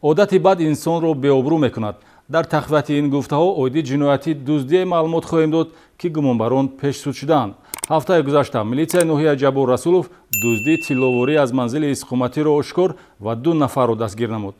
عادت بد انسان را بی‌آبرو میکند. در تقویت این گفته‌ها اویدی جنایتی دزدی معلومات خواهیم داد که گمانبران پیشسود شدند. هفته گذشته میلیسیای نوحیه جبور رسولов دزدی тилловорӣ аз манзили иstiқоматиро ошкор ва 2 нафарро дастгир намуд.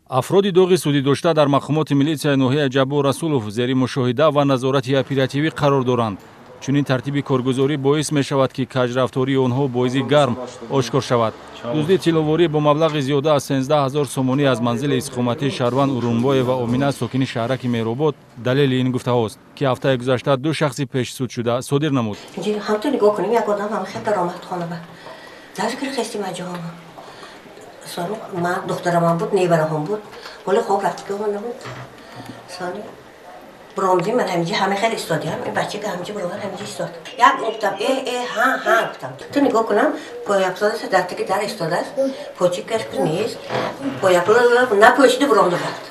افراد داغی سودی داشته در مقامات میلیسیای نوحیه جبور رسولов زیر مشاهده و نظارت اپراتیوی قرار دارند. چنین ترتیب کارگزاری باعث می شود که کجرفتاری آنها باعث گرم آشکار شود. دزدی تилловорӣ با مبلغ زیاده از 13000 سومانی از منزل استقامتی شهروند اورونبای و امینه ساکن شهرک مهرآباد دلیل این گفته است که هفته گذشته 2 شخص پیشسود شده صادر نمود. همونطور نگاه کنیم یک آدم هم خیلی درآمد خانه به ذکر خستی مجاهد سال من دخترم هم بود نیبرم بود ولی خواب رفت که من نبود سال برامدی من همینجا همه خیلی استادی هم این بچه که همینجا برامد همینجا استاد یک گفتم ها گفتم تو نگاه کنم پایپزاد است در تکی در استاد است پوچیکش نیست پایپزاد نپوشیده برامد رفت.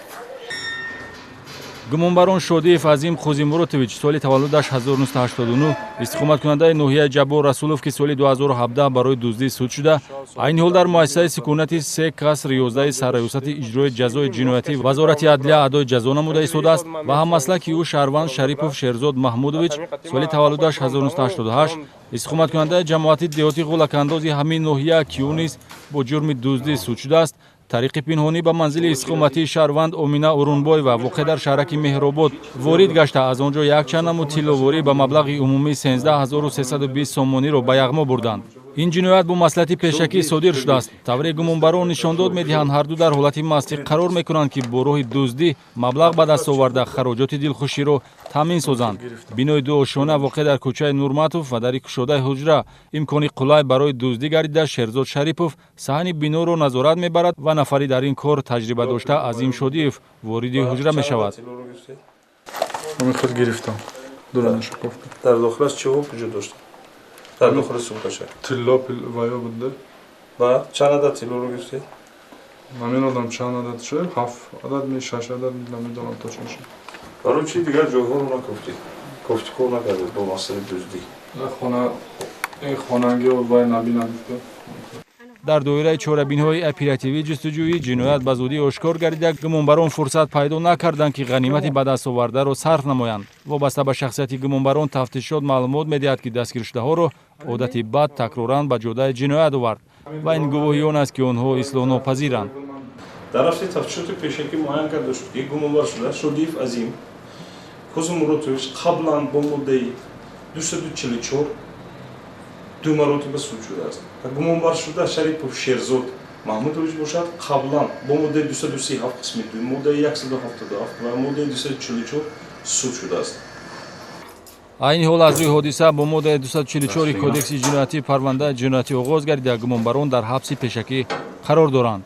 گمانبران شادیف عظیم خوزیموراتویچ سالی تولدش 1989 استقامت کننده نوحیه جبور رسولов که سالی 2017 برای دزدی سود شده این حال در مؤسسه سکونتی 3 قصر 11 سرایوسط اجرای جزای جنایتی وزارت عدلیه ادای جزا نموده ایستاده است و هممسلک او شهروند شریپوف شیرزاد محمودویچ سالی تولدش 1988 استقامت کننده جماعتی دیهاتی غولکاندازی همین نوحیه که او نیز با جرم دزدی سود شده است طریق پنهانی به منزل استقامتی شهروند امینه اورونبای و واقع در شهرک مهرآباد وارد گشته از آنجا یک چند نمود تилловорӣ به مبلغ عمومی 13320 سومانی را به یغما بردند. این جنایت با مصلحت پیشکی صادر شده است. طوری گمانبران نشان داد می‌دهند هر دو در حالت مستی قرار می‌کنند که با راه دزدی مبلغ به دست آورده خراجات دلخوشی را تامین سازند. بینای دو آشانه واقع در کوچه نورماتوف و در کشاده حجره امکانی قلای برای دزدی گردیده شیرزاد شریپوف صحن بینو را نظارت می‌برد و نفری در این کار تجربه داشته عظیم شادیف وارد حجره می‌شود. من خود گرفتم. دورانش گفتم. در داخلش چه وجود داشت؟ در داخل سوپاشه. تilla ویا بوده. و چند عدد تیلو رو گرفتی؟ من می‌دونم چند عدد شه 7 عدد می 6 عدد نمی‌دونم تا چند شه. برای چی دیگر جوها رو نگفتی؟ گفتی کار نکردی با مسئله دزدی. خانه این خانگی و وای نبینم. در دایره چاره‌بین‌های اپراتیوی جستجویی جنایت به زودی آشکار گردیده گمانبران فرصت پیدا نکردند که غنیمت به دست آورده را صرف نمایند. وابسته به شخصیت گمانبران تفتیشات معلومات می‌دهد که دستگیر شده‌ها را عادت بد تکراراً به جاده جنایت آورد و این گواهیان است که آنها اصلاح ناپذیرند. در رفت تفتیشات پیشکی معین کرده شد که گمانبر شده شادیف عظیم خوزیموراتویچ قبلا با مدت 244 دو مرتبه سود شده است. گمانبر شده شریپوف شیرزاد محمودویچ باشد قبلا با مدت 237 قسمت 2 مدت 177 و مدت 244 سود شده است. این حال از روی حادثه با ماده 244 کودکس جنایتی پرونده جنایتی آغاز گردیده گمانبران در حبس پیشکی قرار دارند.